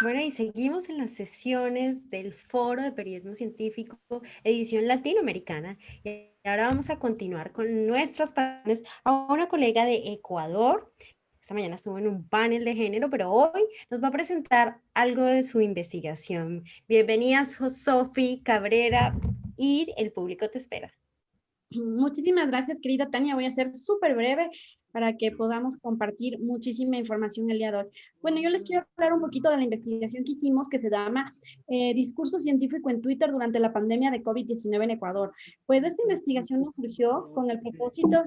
Bueno, y seguimos en las sesiones del Foro de Periodismo Científico, edición latinoamericana. Y ahora vamos a continuar con nuestras paneles a una colega de Ecuador. Esta mañana estuvo en un panel de género, pero hoy nos va a presentar algo de su investigación. Bienvenida, Sofi Cabrera, y el público te espera. Muchísimas gracias, querida Tania. Voy a ser súper breve para que podamos compartir muchísima información el día de hoy. Bueno, yo les quiero hablar un poquito de la investigación que hicimos que se llama Discurso científico en Twitter durante la pandemia de COVID-19 en Ecuador. Pues esta investigación nos surgió con el propósito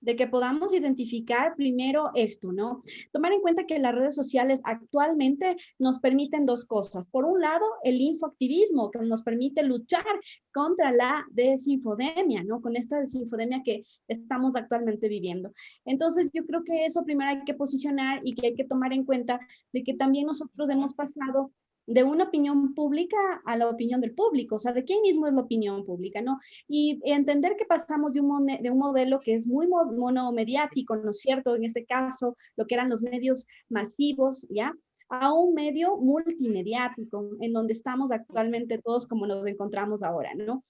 de que podamos identificar primero esto, ¿no? Tomar en cuenta que las redes sociales actualmente nos permiten dos cosas. Por un lado, el infoactivismo, que nos permite luchar contra la desinfodemia, ¿no? Con esta desinfodemia que estamos actualmente viviendo. Entonces, yo creo que eso primero hay que posicionar y que hay que tomar en cuenta de que también nosotros hemos pasado de una opinión pública a la opinión del público, o sea, de quién mismo es la opinión pública, ¿no? Y entender que pasamos de un modelo que es muy monomediático, ¿no es cierto? En este caso, lo que eran los medios masivos, ¿ya? A un medio multimediático, en donde estamos actualmente todos como nos encontramos ahora, ¿no?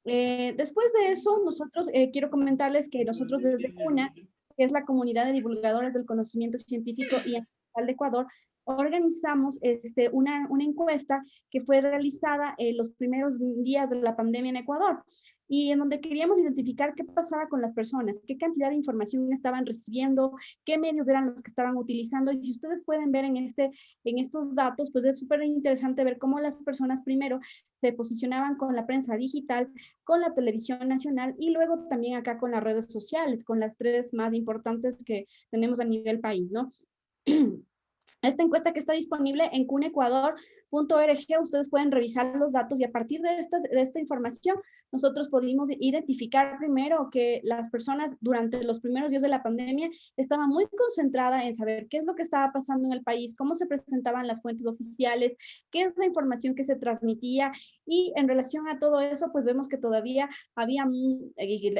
Después de eso, nosotros, quiero comentarles que nosotros desde CUNA, que es la comunidad de divulgadores del conocimiento científico y ambiental de Ecuador, organizamos una encuesta que fue realizada en los primeros días de la pandemia en Ecuador y en donde queríamos identificar qué pasaba con las personas, qué cantidad de información estaban recibiendo, qué medios eran los que estaban utilizando. Y si ustedes pueden ver en estos datos, pues es súper interesante ver cómo las personas primero se posicionaban con la prensa digital, con la televisión nacional y luego también acá con las redes sociales, con las tres más importantes que tenemos a nivel país, ¿no? Esta encuesta que está disponible en cunecuador.org, ustedes pueden revisar los datos y a partir de esta información nosotros pudimos identificar primero que las personas durante los primeros días de la pandemia estaban muy concentradas en saber qué es lo que estaba pasando en el país, cómo se presentaban las fuentes oficiales, qué es la información que se transmitía y en relación a todo eso, pues vemos que todavía había,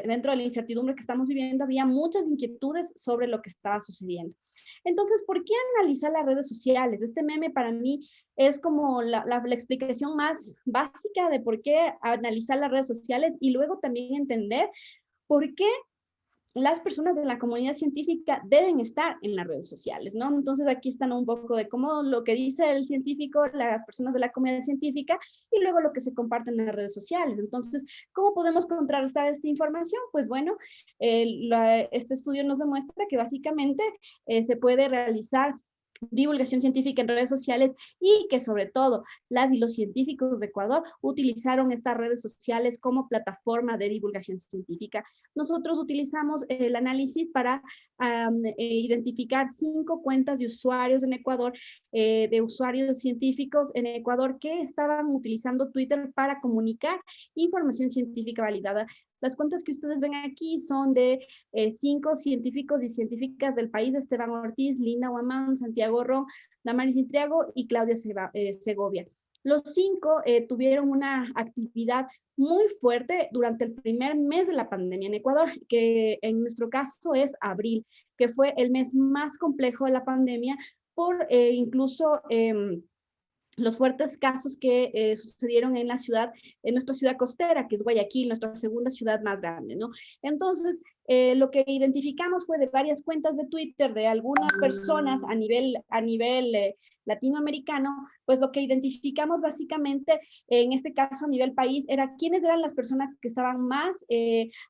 dentro de la incertidumbre que estamos viviendo, había muchas inquietudes sobre lo que estaba sucediendo. Entonces, ¿por qué analizar las redes sociales? Este meme para mí es como la explicación más básica de por qué analizar las redes sociales y luego también entender por qué las personas de la comunidad científica deben estar en las redes sociales, ¿no? Entonces aquí están un poco de cómo lo que dice el científico, las personas de la comunidad científica y luego lo que se comparte en las redes sociales. Entonces, ¿cómo podemos contrarrestar esta información? Pues bueno, este estudio nos demuestra que básicamente se puede realizar divulgación científica en redes sociales y que sobre todo las y los científicos de Ecuador utilizaron estas redes sociales como plataforma de divulgación científica. Nosotros utilizamos el análisis para identificar 5 cuentas de usuarios en Ecuador, de usuarios científicos en Ecuador que estaban utilizando Twitter para comunicar información científica validada. Las cuentas que ustedes ven aquí son de 5 científicos y científicas del país: Esteban Ortiz, Linda Guamán, Santiago Ron, Damaris Intriago y Claudia Segovia. Los 5 tuvieron una actividad muy fuerte durante el primer mes de la pandemia en Ecuador, que en nuestro caso es abril, que fue el mes más complejo de la pandemia por incluso los fuertes casos que sucedieron en la ciudad, en nuestra ciudad costera, que es Guayaquil, nuestra segunda ciudad más grande, ¿no? Entonces, lo que identificamos fue de varias cuentas de Twitter de algunas personas a nivel latinoamericano, pues lo que identificamos básicamente en este caso a nivel país era quiénes eran las personas que estaban más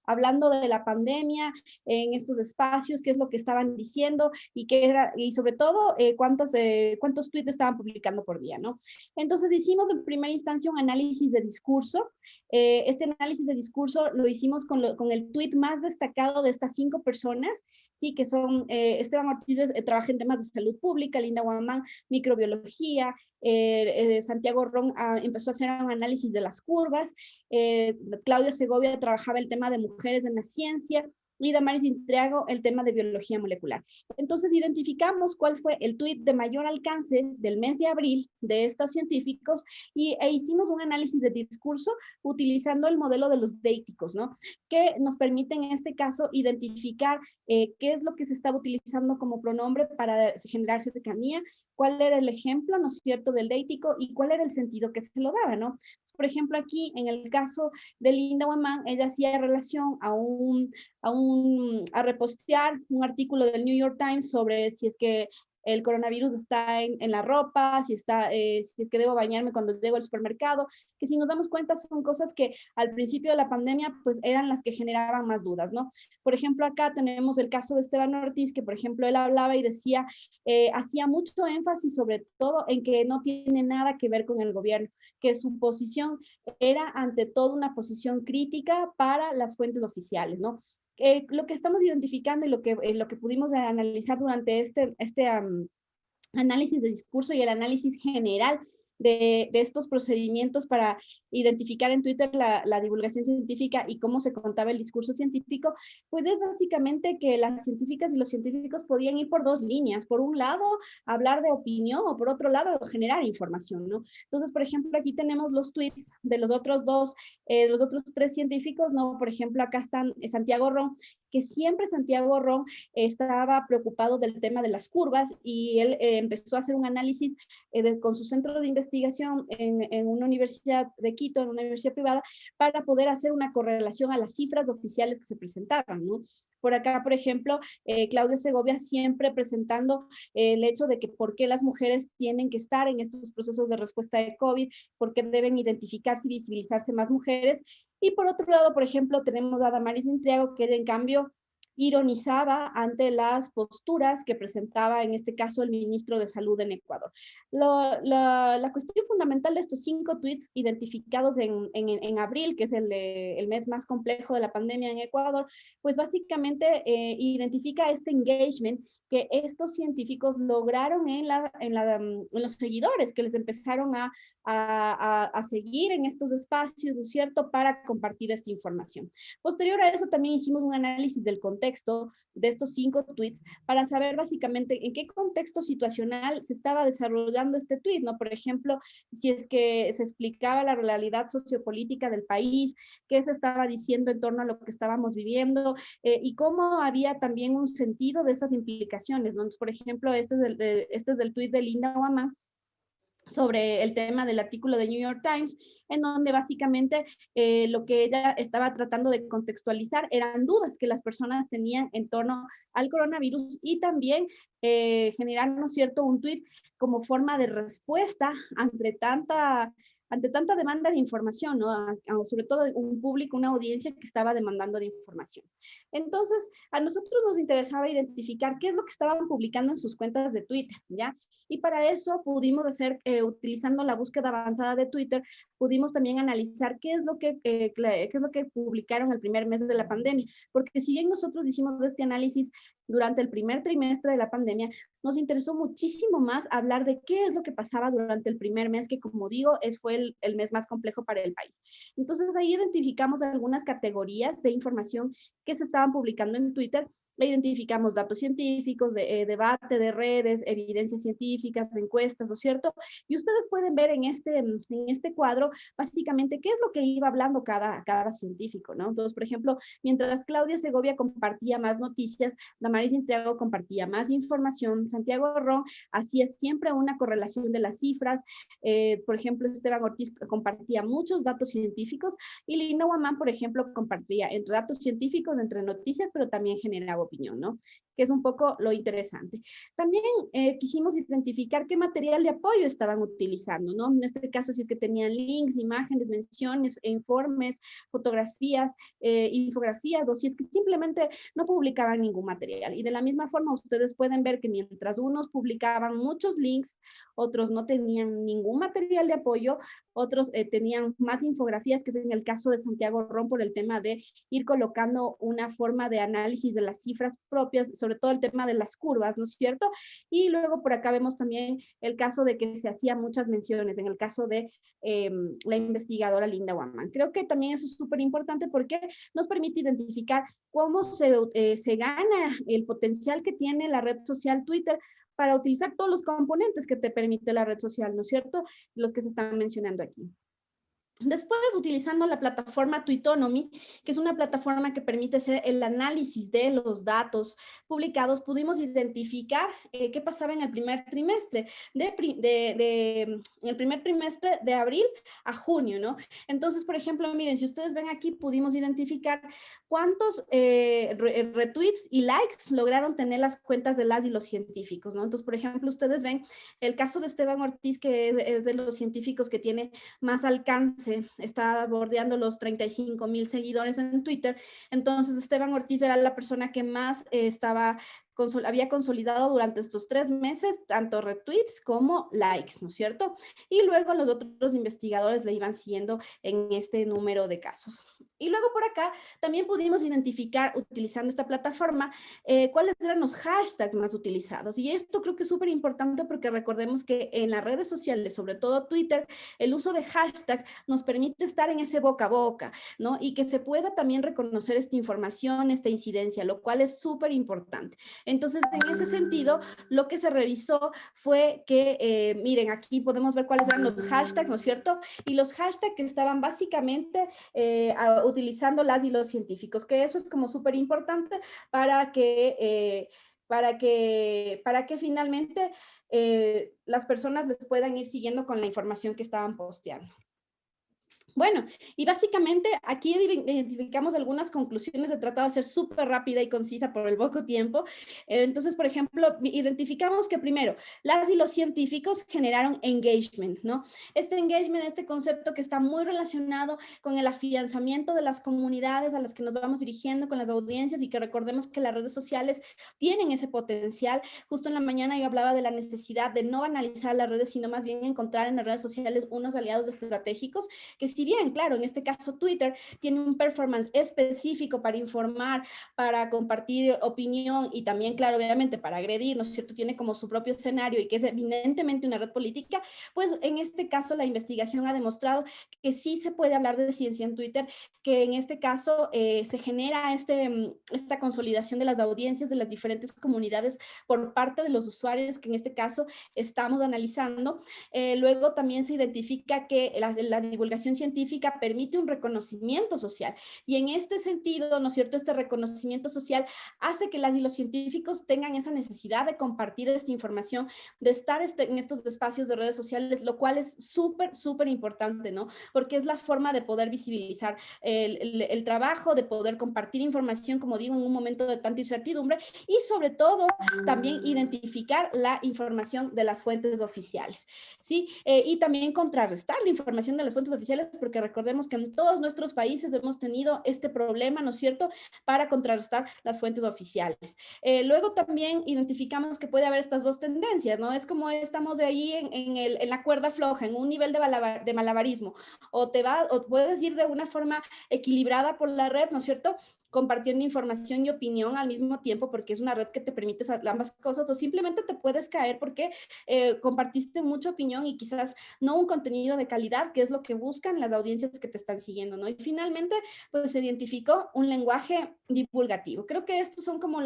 hablando de la pandemia en estos espacios, qué es lo que estaban diciendo y qué era, y sobre todo cuántos tweets estaban publicando por día, ¿no? Entonces hicimos en primera instancia un análisis de discurso. Este análisis de discurso lo hicimos con el tweet más destacado de estas 5 personas, sí, que son Esteban Ortiz, trabaja en temas de salud pública, Linda Guamán, microbiología, Santiago Ron empezó a hacer un análisis de las curvas, Claudia Segovia trabajaba el tema de mujeres en la ciencia, y Damaris Intriago el tema de biología molecular. Entonces identificamos cuál fue el tuit de mayor alcance del mes de abril de estos científicos e hicimos un análisis de discurso utilizando el modelo de los déiticos, ¿no? Que nos permite en este caso identificar qué es lo que se estaba utilizando como pronombre para generar cercanía, cuál era el ejemplo, ¿no es cierto?, del déitico y cuál era el sentido que se lo daba, ¿no? Por ejemplo, aquí en el caso de Linda Guamán, ella hacía relación a repostear un artículo del New York Times sobre si es que el coronavirus está en la ropa, si es que debo bañarme cuando llego al supermercado, que si nos damos cuenta son cosas que al principio de la pandemia pues eran las que generaban más dudas, ¿no? Por ejemplo, acá tenemos el caso de Esteban Ortiz, que por ejemplo él hablaba y decía, hacía mucho énfasis sobre todo en que no tiene nada que ver con el gobierno, que su posición era ante todo una posición crítica para las fuentes oficiales, ¿no? Lo que estamos identificando y lo que pudimos analizar durante este análisis de discurso y el análisis general de estos procedimientos para identificar en Twitter la divulgación científica y cómo se contaba el discurso científico, pues es básicamente que las científicas y los científicos podían ir por dos líneas. Por un lado, hablar de opinión o por otro lado, generar información, ¿no? Entonces, por ejemplo, aquí tenemos los tweets de los otros tres científicos, ¿no? Por ejemplo, acá están Santiago Ron, que siempre Santiago Ron estaba preocupado del tema de las curvas y él empezó a hacer un análisis con su centro de investigación en una universidad de Quito, en una universidad privada, para poder hacer una correlación a las cifras oficiales que se presentaban, ¿no? Por acá, por ejemplo, Claudia Segovia siempre presentando el hecho de que por qué las mujeres tienen que estar en estos procesos de respuesta de COVID, por qué deben identificarse y visibilizarse más mujeres. Y por otro lado, por ejemplo, tenemos a Damaris Intriago, que en cambio ironizaba ante las posturas que presentaba en este caso el ministro de Salud en Ecuador. La cuestión fundamental de estos 5 tweets identificados en abril, que es el mes más complejo de la pandemia en Ecuador, pues básicamente identifica este engagement que estos científicos lograron en los seguidores, que les empezaron a seguir en estos espacios, ¿no es cierto?, para compartir esta información. Posterior a eso también hicimos un análisis del contexto de estos 5 tweets para saber básicamente en qué contexto situacional se estaba desarrollando este tweet, ¿no? Por ejemplo, si es que se explicaba la realidad sociopolítica del país, qué se estaba diciendo en torno a lo que estábamos viviendo y cómo había también un sentido de esas implicaciones, ¿no? Entonces, por ejemplo, este es del tweet de Linda Guamán sobre el tema del artículo de New York Times, en donde básicamente lo que ella estaba tratando de contextualizar eran dudas que las personas tenían en torno al coronavirus y también generar, ¿no es cierto?, un tuit como forma de respuesta ante tanta demanda de información, ¿no? Sobre todo un público, una audiencia que estaba demandando de información. Entonces, a nosotros nos interesaba identificar qué es lo que estaban publicando en sus cuentas de Twitter, ¿ya? Y para eso pudimos hacer, utilizando la búsqueda avanzada de Twitter, pudimos también analizar qué es lo que publicaron el primer mes de la pandemia, porque si bien nosotros hicimos este análisis durante el primer trimestre de la pandemia, nos interesó muchísimo más hablar de qué es lo que pasaba durante el primer mes, que como digo, fue el mes más complejo para el país. Entonces ahí identificamos algunas categorías de información que se estaban publicando en Twitter. Identificamos datos científicos, debate de redes, evidencias científicas, encuestas, ¿no es cierto? Y ustedes pueden ver en este cuadro básicamente qué es lo que iba hablando cada científico, ¿no? Entonces, por ejemplo, mientras Claudia Segovia compartía más noticias, Damaris Intriago compartía más información, Santiago Ron hacía siempre una correlación de las cifras, por ejemplo, Esteban Ortiz compartía muchos datos científicos y Linda Guamán, por ejemplo, compartía entre datos científicos, entre noticias, pero también generaba opinión, ¿no? Que es un poco lo interesante. También quisimos identificar qué material de apoyo estaban utilizando, ¿no? En este caso, si es que tenían links, imágenes, menciones, informes, fotografías, infografías, o si es que simplemente no publicaban ningún material. Y de la misma forma, ustedes pueden ver que mientras unos publicaban muchos links, otros no tenían ningún material de apoyo, otros tenían más infografías, que es en el caso de Santiago Ron por el tema de ir colocando una forma de análisis de las cifras cifras propias, sobre todo el tema de las curvas, ¿no es cierto? Y luego por acá vemos también el caso de que se hacían muchas menciones, en el caso de la investigadora Linda Waman. Creo que también eso es súper importante porque nos permite identificar cómo se gana el potencial que tiene la red social Twitter para utilizar todos los componentes que te permite la red social, ¿no es cierto? Los que se están mencionando aquí. Después, utilizando la plataforma Twitonomy, que es una plataforma que permite hacer el análisis de los datos publicados, pudimos identificar qué pasaba en el primer trimestre, en el primer trimestre de abril a junio, ¿no? Entonces, por ejemplo, miren, si ustedes ven aquí, pudimos identificar cuántos retweets y likes lograron tener las cuentas de las y los científicos, ¿no? Entonces, por ejemplo, ustedes ven el caso de Esteban Ortiz, que es de los científicos que tiene más alcance, está bordeando los 35,000 seguidores en Twitter. Entonces, Esteban Ortiz era la persona que más había consolidado durante estos 3 meses tanto retweets como likes, ¿no es cierto? Y luego los otros investigadores le iban siguiendo en este número de casos. Y luego por acá también pudimos identificar, utilizando esta plataforma, cuáles eran los hashtags más utilizados. Y esto creo que es súper importante porque recordemos que en las redes sociales, sobre todo Twitter, el uso de hashtag nos permite estar en ese boca a boca, ¿no? Y que se pueda también reconocer esta información, esta incidencia, lo cual es súper importante. Entonces, en ese sentido, lo que se revisó fue que, miren, aquí podemos ver cuáles eran los hashtags, ¿no es cierto? Y los hashtags que estaban básicamente utilizando las y los científicos, que eso es como súper importante para que finalmente las personas les puedan ir siguiendo con la información que estaban posteando. Bueno, y básicamente aquí identificamos algunas conclusiones. He tratado de ser súper rápida y concisa por el poco tiempo. Entonces, por ejemplo, identificamos que primero, las y los científicos generaron engagement, ¿no? Este engagement, este concepto que está muy relacionado con el afianzamiento de las comunidades a las que nos vamos dirigiendo, con las audiencias, y que recordemos que las redes sociales tienen ese potencial. Justo en la mañana yo hablaba de la necesidad de no banalizar las redes, sino más bien encontrar en las redes sociales unos aliados estratégicos que, si bien, claro, en este caso Twitter tiene un performance específico para informar, para compartir opinión y también, claro, obviamente para agredir, ¿no es cierto? Tiene como su propio escenario y que es evidentemente una red política, pues en este caso la investigación ha demostrado que sí se puede hablar de ciencia en Twitter, que en este caso se genera esta consolidación de las audiencias de las diferentes comunidades por parte de los usuarios que en este caso estamos analizando. Luego también se identifica que la divulgación científica permite un reconocimiento social, y en este sentido, ¿no es cierto?, este reconocimiento social hace que las y los científicos tengan esa necesidad de compartir esta información, de estar en estos espacios de redes sociales, lo cual es súper, súper importante, ¿no? Porque es la forma de poder visibilizar el trabajo, de poder compartir información, como digo, en un momento de tanta incertidumbre, y sobre todo también identificar la información de las fuentes oficiales, ¿sí? Y también contrarrestar la información de las fuentes oficiales, porque recordemos que en todos nuestros países hemos tenido este problema, ¿no es cierto?, para contrarrestar las fuentes oficiales. Luego también identificamos que puede haber estas dos tendencias, ¿no? Es como estamos de ahí en la cuerda floja, en un nivel de malabarismo, o puedes ir de una forma equilibrada por la red, ¿no es cierto?, compartiendo información y opinión al mismo tiempo, porque es una red que te permite ambas cosas, o simplemente te puedes caer porque compartiste mucha opinión y quizás no un contenido de calidad, que es lo que buscan las audiencias que te están siguiendo, ¿no? Y finalmente, pues se identificó un lenguaje divulgativo. Creo que estos son como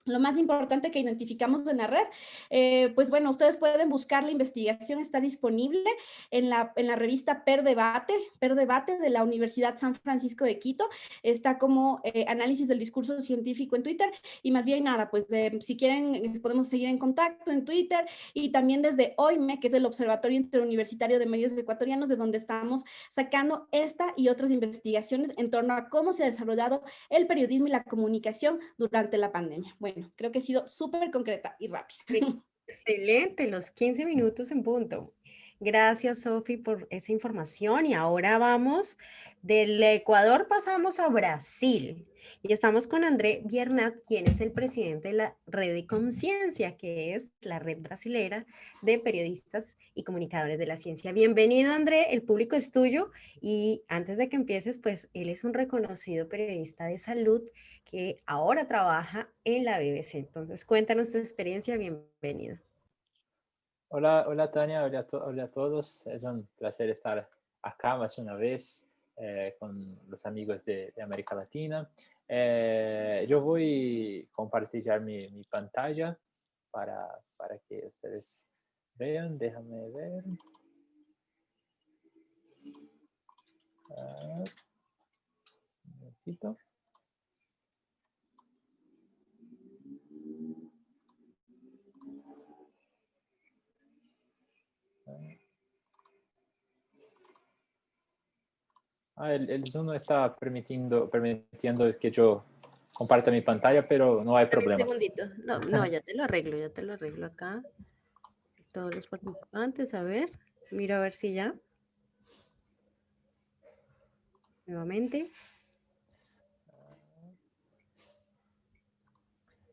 lo más importante que identificamos en la red. Pues bueno, ustedes pueden buscar la investigación, está disponible en la revista Per Debate de la Universidad San Francisco de Quito. Está como análisis del discurso científico en Twitter, y más bien nada, pues si quieren podemos seguir en contacto en Twitter, y también desde OIME, que es el Observatorio Interuniversitario de Medios Ecuatorianos, de donde estamos sacando esta y otras investigaciones en torno a cómo se ha desarrollado el periodismo y la comunicación durante la pandemia. Bueno, creo que he sido súper concreta y rápida. Excelente, los 15 minutos en punto. Gracias, Sofi, por esa información. Y ahora vamos, del Ecuador pasamos a Brasil. Y estamos con André Biernat, quien es el presidente de la Red de Conciencia, que es la red brasilera de periodistas y comunicadores de la ciencia. Bienvenido, André, el público es tuyo. Y antes de que empieces, pues él es un reconocido periodista de salud que ahora trabaja en la BBC. Entonces, cuéntanos tu experiencia. Bienvenido. Hola, hola Tania, hola a todos. Es un placer estar acá más una vez con los amigos de América Latina. Yo voy a compartir ya mi pantalla para que ustedes vean. Déjame ver. Un momentito. El Zoom no está permitiendo que yo comparta mi pantalla, pero no hay Dame un problema. segundito. No, no, ya te lo arreglo acá. Todos los participantes, a ver, miro a ver si ya. Nuevamente.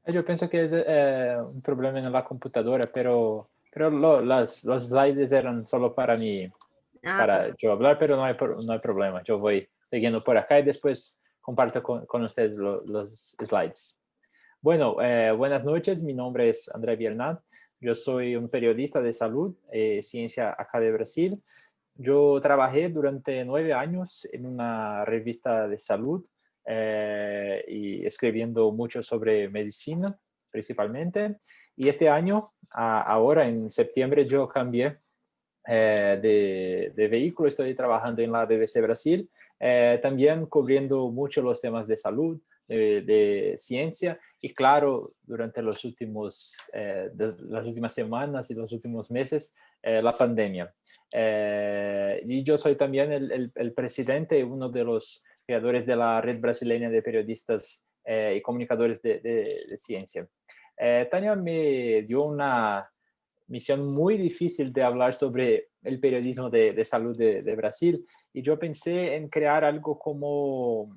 Yo pienso que es un problema en la computadora, pero los slides eran solo para mí, Ah, para perfecto. yo hablar, pero no hay problema. Yo voy siguiendo por acá y después comparto con ustedes los slides. Bueno, buenas noches. Mi nombre es André Biernat. Yo soy un periodista de salud, ciencia acá de Brasil. Yo trabajé durante 9 años en una revista de salud y escribiendo mucho sobre medicina principalmente. Y este año, ahora en septiembre, yo cambié de vehículo. Estoy trabajando en la BBC Brasil, también cubriendo mucho los temas de salud, de ciencia y claro, durante las últimas semanas y los últimos meses, la pandemia. Y yo soy también el presidente, uno de los creadores de la Red Brasileña de Periodistas y Comunicadores de Ciencia. Tania me dio una misión muy difícil de hablar sobre el periodismo de salud de Brasil y yo pensé en crear algo como,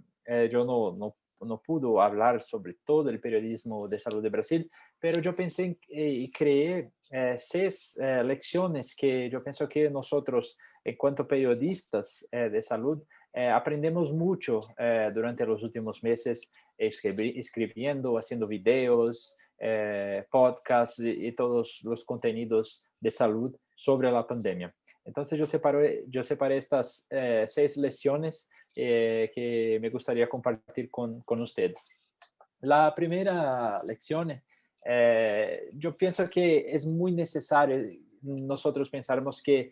yo no pude hablar sobre todo el periodismo de salud de Brasil, pero yo pensé y creé 6 lecciones que yo pienso que nosotros, en cuanto periodistas de salud, aprendemos mucho durante los últimos meses escribiendo, haciendo videos, podcasts y todos los contenidos de salud sobre la pandemia. Entonces yo separé estas 6 lecciones que me gustaría compartir con ustedes. La primera lección, yo pienso que es muy necesario nosotros pensarmos que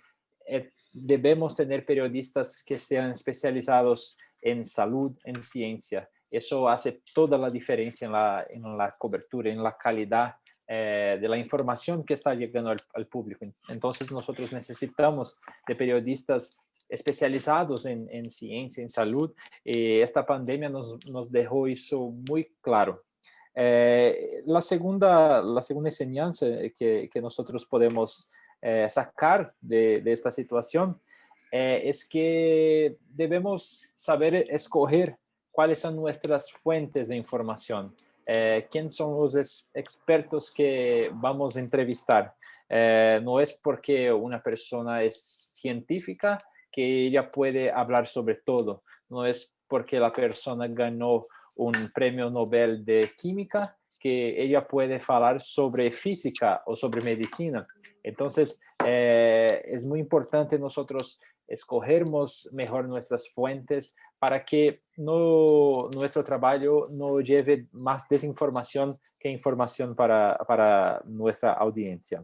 debemos tener periodistas que sean especializados en salud, en ciencia. Eso hace toda la diferencia en la cobertura, en la calidad de la información que está llegando al público. Entonces nosotros necesitamos de periodistas especializados en ciencia, en salud. Esta pandemia nos dejó eso muy claro. La segunda enseñanza que nosotros podemos sacar de esta situación es que debemos saber escoger cuáles son nuestras fuentes de información, quién son los expertos que vamos a entrevistar. No es porque una persona es científica que ella puede hablar sobre todo, no es porque la persona ganó un premio Nobel de química que ella puede hablar sobre física o sobre medicina. Entonces, es muy importante nosotros escogermos mejor nuestras fuentes para que nuestro trabajo no lleve más desinformación que información para nuestra audiencia.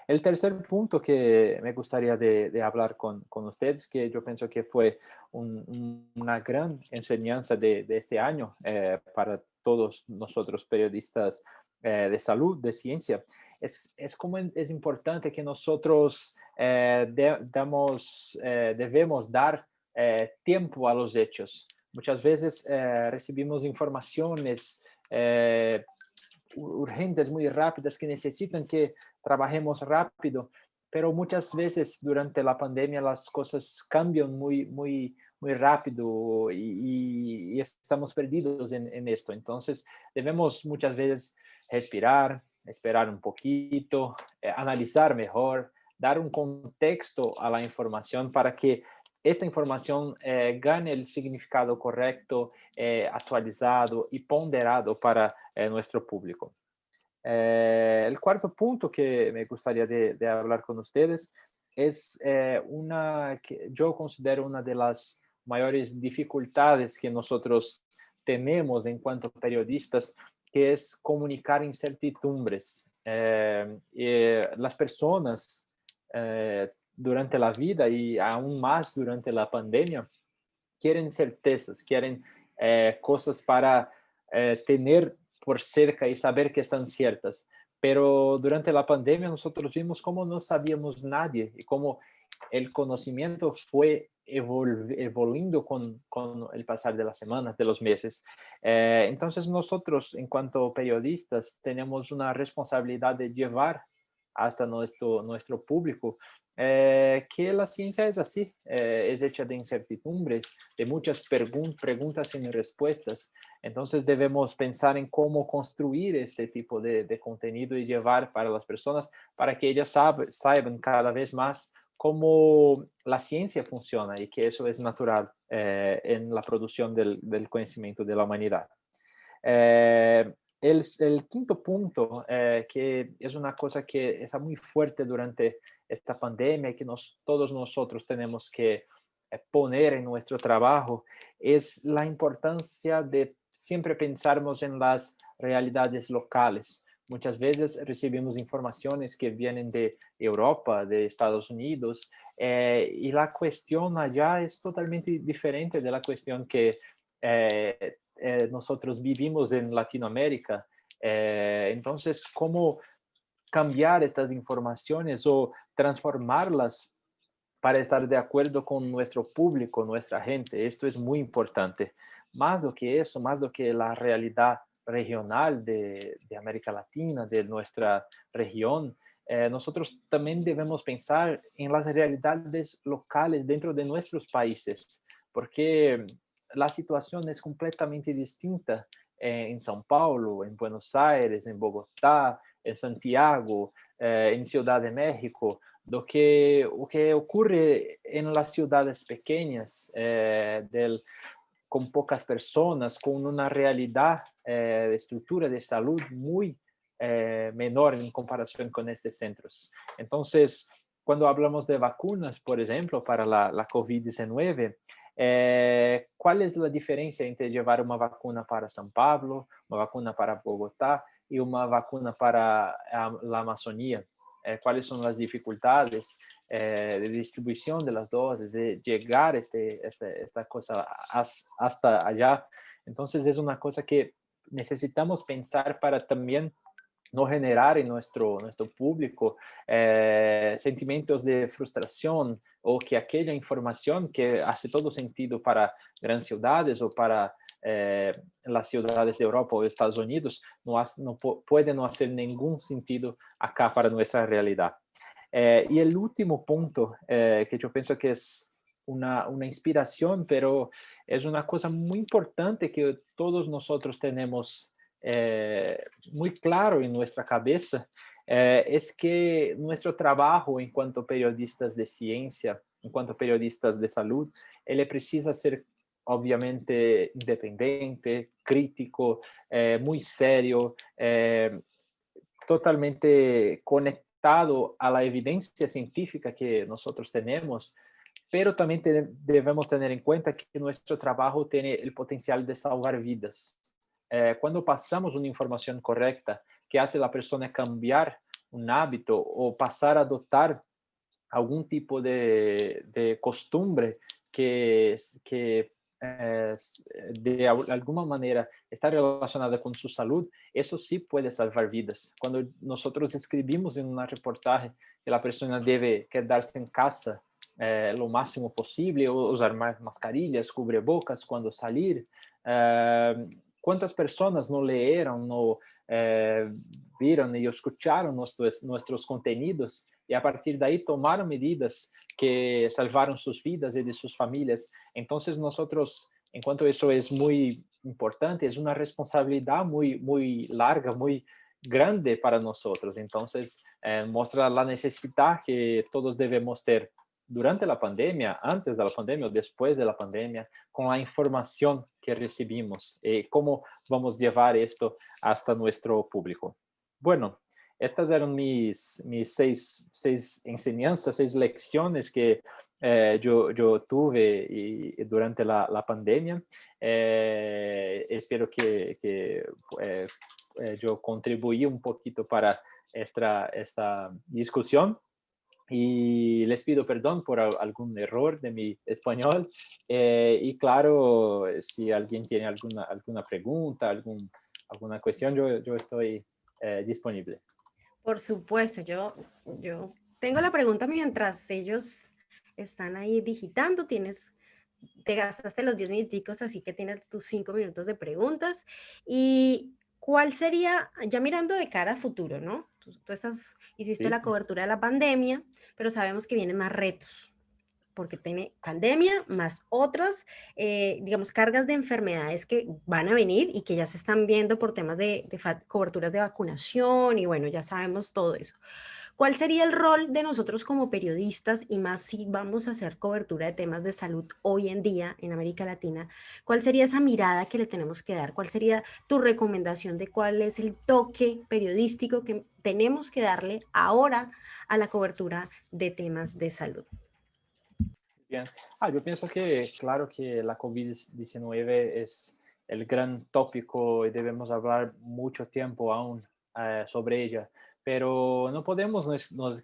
El tercer punto que me gustaría de hablar con ustedes, que yo pienso que fue una gran enseñanza de este año para todos nosotros periodistas de salud, de ciencia, es cómo es importante que nosotros debemos dar tiempo a los hechos. Muchas veces recibimos informaciones urgentes, muy rápidas, que necesitan que trabajemos rápido, pero muchas veces durante la pandemia las cosas cambian muy rápido y estamos perdidos en esto. Entonces, debemos muchas veces respirar, esperar un poquito, analizar mejor, dar un contexto a la información para que esta información gane el significado correcto, actualizado y ponderado para nuestro público. El cuarto punto que me gustaría de hablar con ustedes es una que yo considero una de las mayores dificultades que nosotros tenemos en cuanto a periodistas, que es comunicar incertidumbres. Las personas durante la vida y aún más durante la pandemia quieren certezas, quieren cosas para tener por cerca y saber que están ciertas. Pero durante la pandemia nosotros vimos cómo no sabíamos nadie y cómo el conocimiento fue evolucionando con el pasar de las semanas, de los meses. Entonces nosotros, en cuanto periodistas, tenemos una responsabilidad de llevar hasta nuestro público que la ciencia es así, es hecha de incertidumbres, de muchas preguntas sin respuestas. Entonces debemos pensar en cómo construir este tipo de contenido y llevar para las personas para que ellas saiban cada vez más cómo la ciencia funciona y que eso es natural en la producción del conocimiento de la humanidad. El quinto punto, que es una cosa que está muy fuerte durante esta pandemia, que todos nosotros tenemos que poner en nuestro trabajo, es la importancia de siempre pensarmos en las realidades locales. Muchas veces recibimos informaciones que vienen de Europa, de Estados Unidos, y la cuestión allá es totalmente diferente de la cuestión que nosotros vivimos en Latinoamérica. Entonces, ¿cómo cambiar estas informaciones o transformarlas para estar de acuerdo con nuestro público, nuestra gente? Esto es muy importante. Más do que eso, más do que la realidad regional de América Latina, de nuestra región, nosotros también debemos pensar en las realidades locales dentro de nuestros países, porque la situación es completamente distinta en São Paulo, en Buenos Aires, en Bogotá, en Santiago, en Ciudad de México, do que o que ocurre en las ciudades pequeñas, con pocas personas, con una realidad de estructura de salud muy menor en comparación con estos centros. Entonces, cuando hablamos de vacunas, por ejemplo, para la COVID-19, ¿cuál es la diferencia entre llevar una vacuna para São Paulo, una vacuna para Bogotá y una vacuna para la Amazonía? ¿Cuáles son las dificultades de distribución de las dosis, de llegar esta cosa hasta allá? Entonces es una cosa que necesitamos pensar para también no generar en nuestro público sentimientos de frustración, o que aquella información que hace todo sentido para grandes ciudades o para las ciudades de Europa o Estados Unidos no puede no hacer ningún sentido acá para nuestra realidad. Y el último punto que yo pienso que es una inspiración, pero es una cosa muy importante que todos nosotros tenemos muy claro en nuestra cabeza, es que nuestro trabajo en cuanto periodistas de ciencia, en cuanto periodistas de salud, él precisa ser obviamente independiente, crítico, muy serio, totalmente conectado a la evidencia científica que nosotros tenemos, pero también debemos tener en cuenta que nuestro trabajo tiene el potencial de salvar vidas. Cuando pasamos una información correcta que hace a la persona cambiar un hábito o pasar a adoptar algún tipo de costumbre que de alguna manera está relacionada con su salud, eso sí puede salvar vidas. Cuando nosotros escribimos en una reportaje que la persona debe quedarse en casa lo máximo posible, usar más mascarillas, cubrebocas cuando salir, ¿cuántas personas no leyeron, no vieron y escucharon nuestros contenidos y a partir de ahí tomaron medidas que salvaron sus vidas y de sus familias. Entonces nosotros, en cuanto a eso es muy importante, es una responsabilidad muy, muy larga, muy grande para nosotros. Entonces, muestra la necesidad que todos debemos tener durante la pandemia, antes de la pandemia o después de la pandemia, con la información que recibimos, cómo vamos a llevar esto hasta nuestro público. Bueno, estas eran mis seis enseñanzas, 6 lecciones que yo tuve durante la pandemia. Espero que yo contribuí un poquito para esta discusión. Y les pido perdón por algún error de mi español. Y claro, si alguien tiene alguna pregunta, alguna cuestión, yo estoy disponible. Por supuesto, yo tengo la pregunta mientras ellos están ahí digitando. Te gastaste los 10 minuticos, así que tienes tus 5 minutos de preguntas. ¿Y cuál sería, ya mirando de cara a futuro, ¿no? Tú hiciste ¿Sí? la cobertura de la pandemia, pero sabemos que vienen más retos, porque tiene pandemia más otras, digamos, cargas de enfermedades que van a venir y que ya se están viendo por temas de coberturas de vacunación y bueno, ya sabemos todo eso. ¿Cuál sería el rol de nosotros como periodistas y más si vamos a hacer cobertura de temas de salud hoy en día en América Latina? ¿Cuál sería esa mirada que le tenemos que dar? ¿Cuál sería tu recomendación de cuál es el toque periodístico que tenemos que darle ahora a la cobertura de temas de salud? Bien. Yo pienso que, claro que la COVID-19 es el gran tópico y debemos hablar mucho tiempo aún sobre ella, pero no podemos nos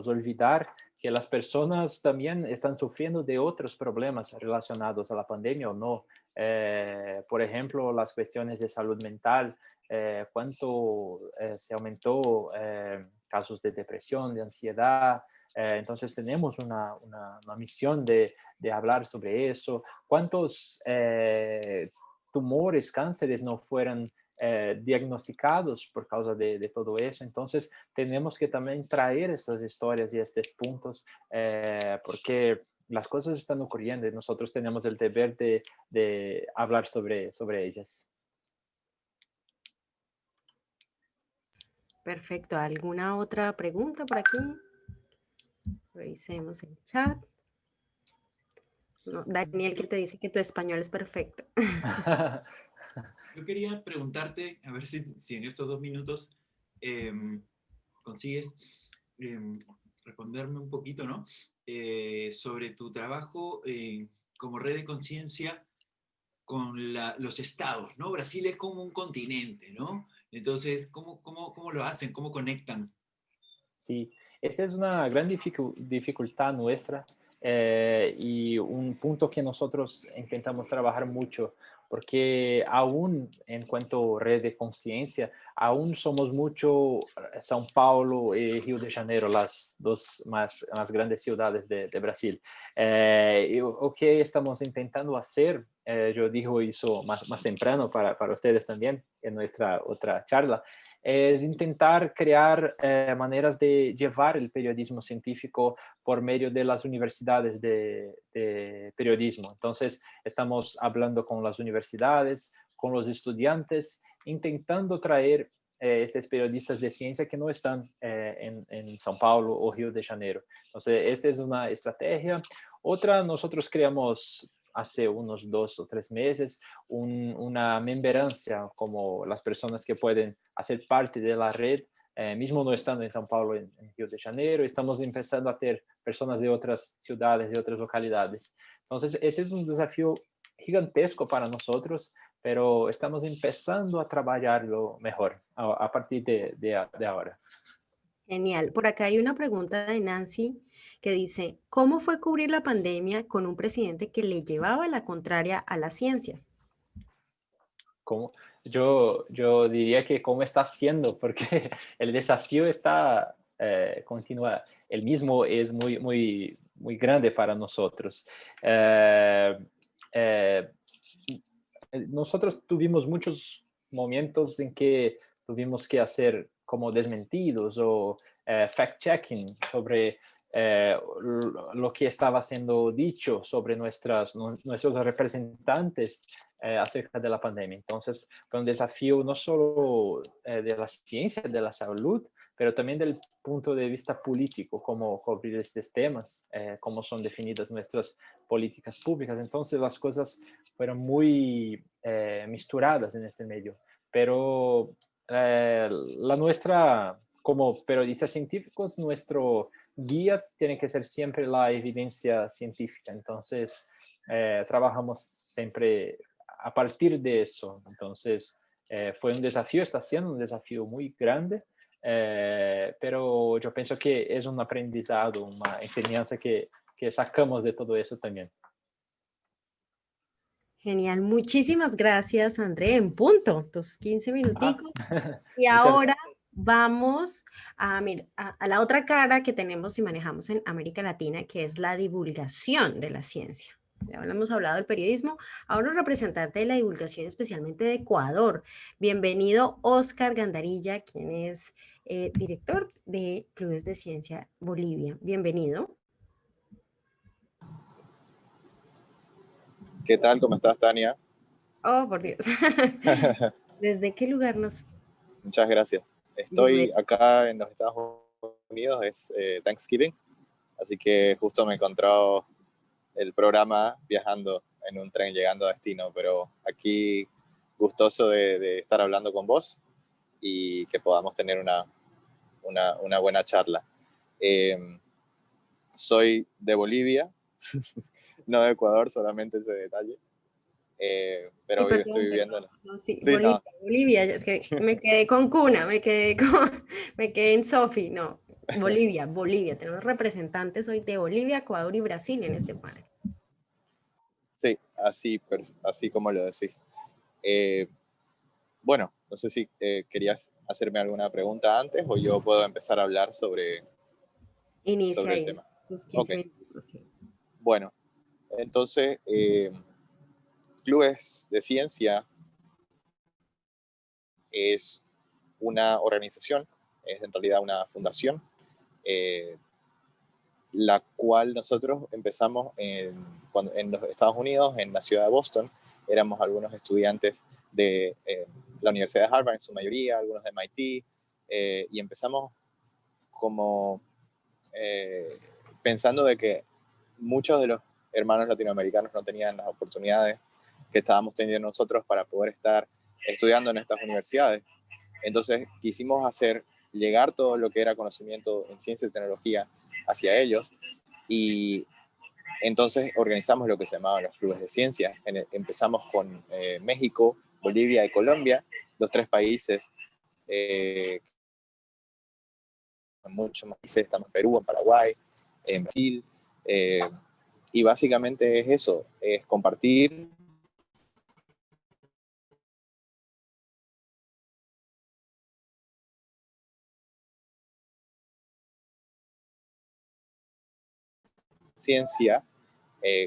olvidar que las personas también están sufriendo de otros problemas relacionados a la pandemia o no. Por ejemplo, las cuestiones de salud mental, cuánto se aumentó casos de depresión, de ansiedad. Entonces tenemos una misión de hablar sobre eso. ¿Cuántos tumores, cánceres no fueron diagnosticados por causa de todo eso? Entonces tenemos que también traer esas historias y estos puntos porque las cosas están ocurriendo y nosotros tenemos el deber de hablar sobre ellas. Perfecto. ¿Alguna otra pregunta por aquí? Revisemos el chat. No, Daniel, que te dice que tu español es perfecto. Yo quería preguntarte, a ver si en estos 2 minutos consigues em, responderme un poquito, ¿no? Sobre tu trabajo como red de conciencia con los estados, ¿no? Brasil es como un continente, ¿no? Entonces, ¿cómo lo hacen? ¿Cómo conectan? Sí, esta es una gran dificultad nuestra y un punto que nosotros intentamos trabajar mucho, porque aún en cuanto a red de conciencia, aún somos mucho São Paulo y Río de Janeiro, las dos más grandes ciudades de Brasil. Y o que estamos intentando hacer, yo digo eso más temprano para ustedes también en nuestra otra charla, es intentar crear maneras de llevar el periodismo científico por medio de las universidades de periodismo. Entonces, estamos hablando con las universidades, con los estudiantes, intentando traer estos periodistas de ciencia que no están en São Paulo o Río de Janeiro. Entonces, esta es una estrategia. Otra, nosotros creamos hace unos 2 o 3 meses una memberancia como las personas que pueden hacer parte de la red, mismo no estando en São Paulo, en Río de Janeiro, estamos empezando a ter personas de otras ciudades, de otras localidades. Entonces, ese es un desafío gigantesco para nosotros, pero estamos empezando a trabajarlo mejor a partir de ahora. Genial. Por acá hay una pregunta de Nancy que dice, ¿cómo fue cubrir la pandemia con un presidente que le llevaba la contraria a la ciencia? Como, yo diría que cómo está haciendo, porque el desafío continúa, el mismo es muy grande para nosotros. Nosotros tuvimos muchos momentos en que tuvimos que hacer como desmentidos o fact-checking sobre lo que estaba siendo dicho sobre nuestros representantes acerca de la pandemia. Entonces, fue un desafío no solo de la ciencia, de la salud, pero también del punto de vista político, cómo cubrir estos temas, cómo son definidas nuestras políticas públicas. Entonces, las cosas fueron muy misturadas en este medio. Pero la nuestra, como periodistas científicos, nuestro guía tiene que ser siempre la evidencia científica. Entonces, trabajamos siempre a partir de eso. Entonces, fue un desafío, está siendo un desafío muy grande, pero yo pienso que es un aprendizado, una enseñanza que sacamos de todo eso también. Genial, muchísimas gracias, André, en punto, tus 15 minuticos. Y Muchas ahora vamos a la otra cara que tenemos y manejamos en América Latina, que es la divulgación de la ciencia. Ya hemos hablado del periodismo, ahora un representante de la divulgación, especialmente de Ecuador. Bienvenido, Oscar Gandarilla, quien es director de Clubes de Ciencia Bolivia. Bienvenido. ¿Qué tal? ¿Cómo estás, Tania? Oh, por Dios. ¿Desde qué lugar nos...? Muchas gracias. Estoy acá en los Estados Unidos, es Thanksgiving, así que justo me he encontrado el programa viajando en un tren llegando a destino, pero aquí gustoso de estar hablando con vos y que podamos tener una buena charla. Soy de Bolivia, no de Ecuador, solamente ese detalle. Pero hoy estoy viviendo en... No, sí, Sí, Bolivia, no. Bolivia, es que me quedé con cuna, me quedé en Sofi, no, Bolivia, tenemos representantes hoy de Bolivia, Ecuador y Brasil en este panel. Sí, así como lo decís. Bueno, no sé si querías hacerme alguna pregunta antes o yo puedo empezar a hablar sobre Inicia el ahí, tema. tus 15 Ok, minutos, sí. bueno, entonces, Clubes de Ciencia es una organización, es en realidad una fundación, la cual nosotros empezamos en los Estados Unidos, en la ciudad de Boston. Éramos algunos estudiantes de la Universidad de Harvard en su mayoría, algunos de MIT, y empezamos como pensando de que muchos de los hermanos latinoamericanos no tenían las oportunidades que estábamos teniendo nosotros para poder estar estudiando en estas universidades. Entonces quisimos hacer llegar todo lo que era conocimiento en ciencia y tecnología hacia ellos, y entonces organizamos lo que se llamaban los clubes de ciencia. Empezamos con México, Bolivia y Colombia, los tres países. Muchos más países, estamos en Perú, en Paraguay, en Brasil, y básicamente es eso, es compartir ciencia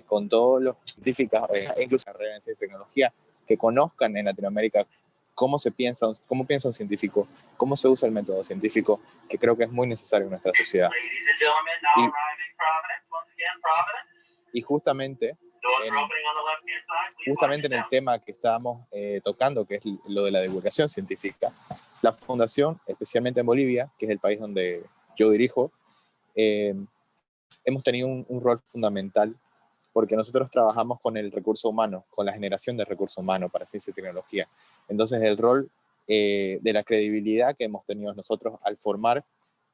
con todos los científicos, incluso carreras en ciencia y tecnología, que conozcan en Latinoamérica cómo piensa un científico, cómo se usa el método científico, que creo que es muy necesario en nuestra sociedad. Y justamente en el tema que estábamos tocando, que es lo de la divulgación científica, la fundación, especialmente en Bolivia, que es el país donde yo dirijo, hemos tenido un rol fundamental, porque nosotros trabajamos con el recurso humano, con la generación de recurso humano para ciencia y tecnología. Entonces el rol de la credibilidad que hemos tenido nosotros al formar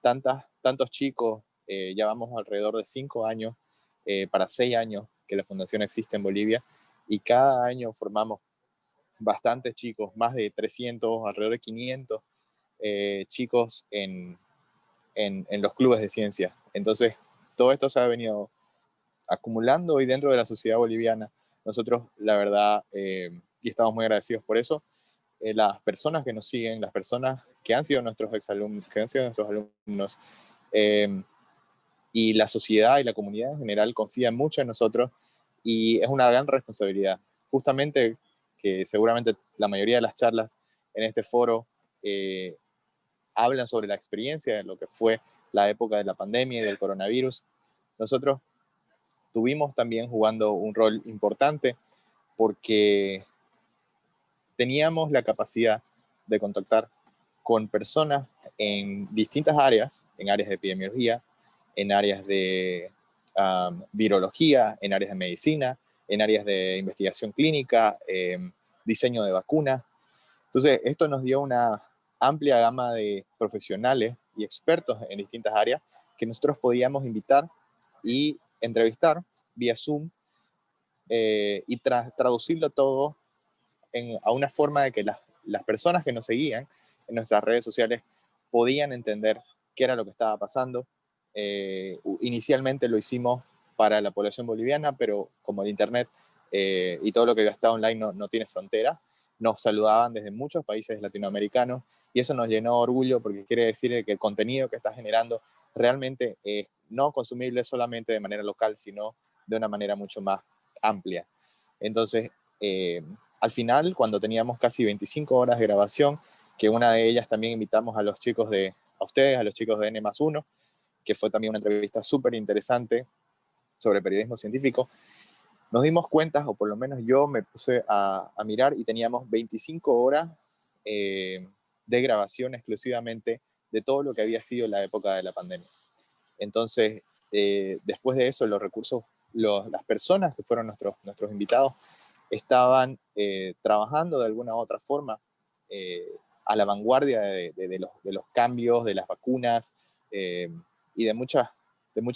tantos chicos, ya vamos alrededor de 5 años, para 6 años que la fundación existe en Bolivia, y cada año formamos bastantes chicos, más de 300, alrededor de 500 chicos en los clubes de ciencia. Entonces todo esto se ha venido acumulando hoy dentro de la sociedad boliviana. Nosotros, la verdad, y estamos muy agradecidos por eso, las personas que nos siguen, las personas que han sido nuestros exalumnos, que han sido nuestros alumnos, y la sociedad y la comunidad en general confían mucho en nosotros, y es una gran responsabilidad. Justamente que seguramente la mayoría de las charlas en este foro hablan sobre la experiencia de lo que fue la época de la pandemia y del coronavirus. Nosotros tuvimos también jugando un rol importante porque teníamos la capacidad de contactar con personas en distintas áreas, en áreas de epidemiología, en áreas de virología, en áreas de medicina, en áreas de investigación clínica, diseño de vacunas. Entonces, esto nos dio una amplia gama de profesionales y expertos en distintas áreas que nosotros podíamos invitar y entrevistar vía Zoom y traducirlo todo a una forma de que las personas que nos seguían en nuestras redes sociales podían entender qué era lo que estaba pasando. Inicialmente lo hicimos para la población boliviana, pero como el Internet y todo lo que está online no tiene frontera, nos saludaban desde muchos países latinoamericanos y eso nos llenó de orgullo porque quiere decir que el contenido que está generando realmente es no consumible solamente de manera local, sino de una manera mucho más amplia. Entonces, al final, cuando teníamos casi 25 horas de grabación, que una de ellas también invitamos a los chicos a ustedes, a los chicos de N+1, que fue también una entrevista súper interesante sobre periodismo científico, nos dimos cuenta, o por lo menos yo me puse a mirar y teníamos 25 horas de grabación exclusivamente de todo lo que había sido la época de la pandemia. Entonces, después de eso, los recursos, las personas que fueron nuestros invitados estaban trabajando de alguna u otra forma a la vanguardia de los cambios, de las vacunas y de muchas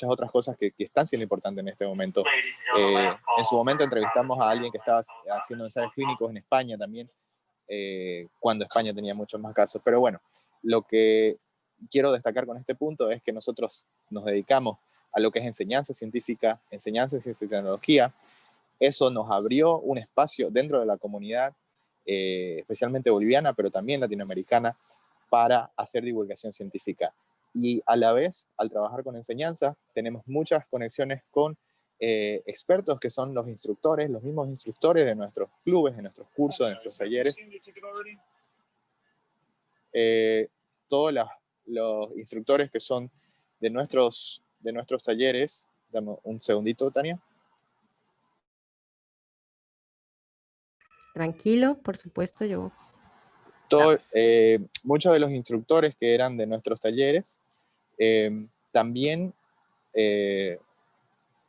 otras cosas que están siendo importantes en este momento. En su momento entrevistamos a alguien que estaba haciendo ensayos clínicos en España también, cuando España tenía muchos más casos. Pero bueno, lo que quiero destacar con este punto es que nosotros nos dedicamos a lo que es enseñanza científica, enseñanza de ciencia y tecnología. Eso nos abrió un espacio dentro de la comunidad, especialmente boliviana, pero también latinoamericana, para hacer divulgación científica. Y a la vez, al trabajar con enseñanza, tenemos muchas conexiones con expertos que son los instructores, los mismos instructores de nuestros clubes, de nuestros cursos, de nuestros talleres. Todos los instructores que son de nuestros talleres. Dame un segundito, Tania. Tranquilo, por supuesto, yo. Muchos de los instructores que eran de nuestros talleres también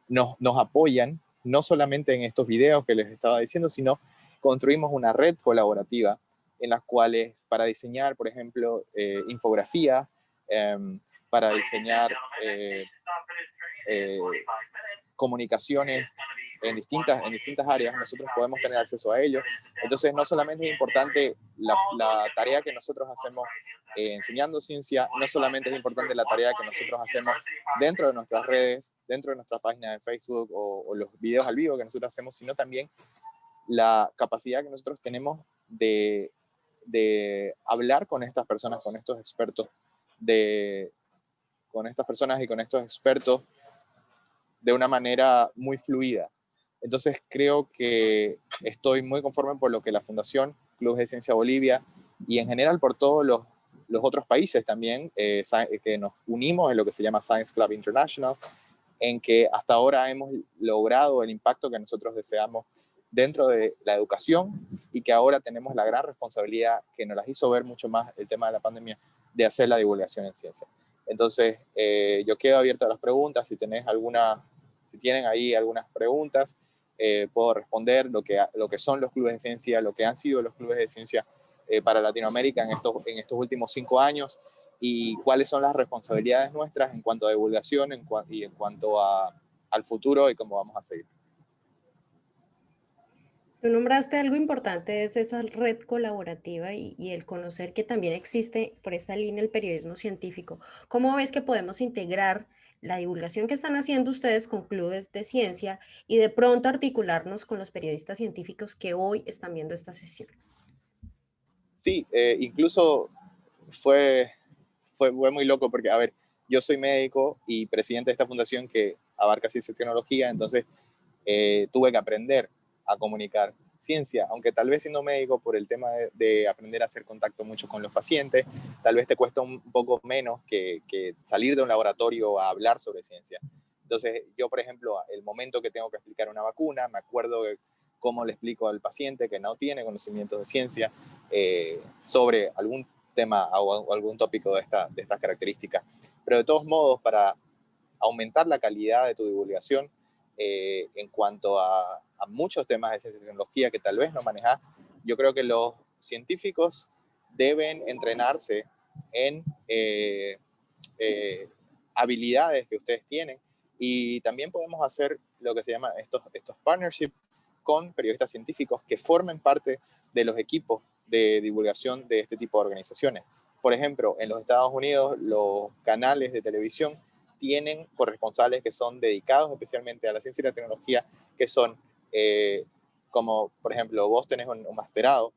nos apoyan, no solamente en estos videos que les estaba diciendo, sino construimos una red colaborativa en las cuales para diseñar, por ejemplo, infografías, para diseñar comunicaciones en distintas áreas, nosotros podemos tener acceso a ellos. Entonces, no solamente es importante la tarea que nosotros hacemos enseñando ciencia, no solamente es importante la tarea que nosotros hacemos dentro de nuestras redes, dentro de nuestra página de Facebook o los videos al vivo que nosotros hacemos, sino también la capacidad que nosotros tenemos de hablar con estas personas, con estos expertos, con estas personas y con estos expertos de una manera muy fluida. Entonces creo que estoy muy conforme por lo que la Fundación Clubes de Ciencia Bolivia y en general por todos los otros países también que nos unimos en lo que se llama Science Club International, en que hasta ahora hemos logrado el impacto que nosotros deseamos dentro de la educación y que ahora tenemos la gran responsabilidad que nos las hizo ver mucho más el tema de la pandemia de hacer la divulgación en ciencia. Entonces, yo quedo abierto a las preguntas. Si tienen ahí algunas preguntas, puedo responder lo que son los clubes de ciencia, lo que han sido los clubes de ciencia para Latinoamérica en estos últimos 5 años y cuáles son las responsabilidades nuestras en cuanto a divulgación y en cuanto al futuro y cómo vamos a seguir. Tú nombraste algo importante, es esa red colaborativa y el conocer que también existe por esta línea el periodismo científico. ¿Cómo ves que podemos integrar la divulgación que están haciendo ustedes con clubes de ciencia y de pronto articularnos con los periodistas científicos que hoy están viendo esta sesión? Sí, incluso fue muy loco porque, a ver, yo soy médico y presidente de esta fundación que abarca ciencia y tecnología, entonces tuve que aprender a comunicar ciencia, aunque tal vez siendo médico por el tema de aprender a hacer contacto mucho con los pacientes, tal vez te cuesta un poco menos que salir de un laboratorio a hablar sobre ciencia. Entonces, yo, por ejemplo, el momento que tengo que explicar una vacuna, me acuerdo de cómo le explico al paciente que no tiene conocimientos de ciencia sobre algún tema o algún tópico de estas características. Pero de todos modos, para aumentar la calidad de tu divulgación en cuanto a muchos temas de ciencia y tecnología que tal vez no manejas, yo creo que los científicos deben entrenarse en habilidades que ustedes tienen y también podemos hacer lo que se llama estos partnerships con periodistas científicos que formen parte de los equipos de divulgación de este tipo de organizaciones. Por ejemplo, en los Estados Unidos, los canales de televisión tienen corresponsales que son dedicados especialmente a la ciencia y la tecnología, que son, como por ejemplo, vos tenés un masterado,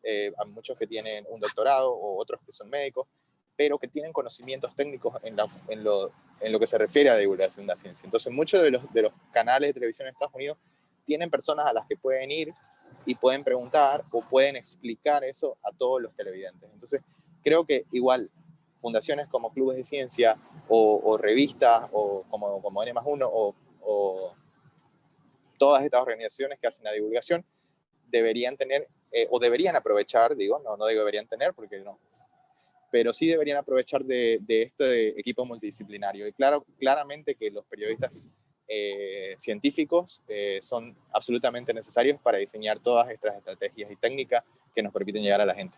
hay muchos que tienen un doctorado o otros que son médicos, pero que tienen conocimientos técnicos en lo que se refiere a divulgación de la ciencia. Entonces, muchos de los canales de televisión en Estados Unidos tienen personas a las que pueden ir y pueden preguntar o pueden explicar eso a todos los televidentes. Entonces, creo que igual fundaciones como clubes de ciencia o revistas o como N+1 o todas estas organizaciones que hacen la divulgación deberían tener o deberían aprovechar, digo, no digo deberían tener porque no, pero sí deberían aprovechar de este equipo multidisciplinario. Y claramente que los periodistas científicos son absolutamente necesarios para diseñar todas estas estrategias y técnicas que nos permiten llegar a la gente.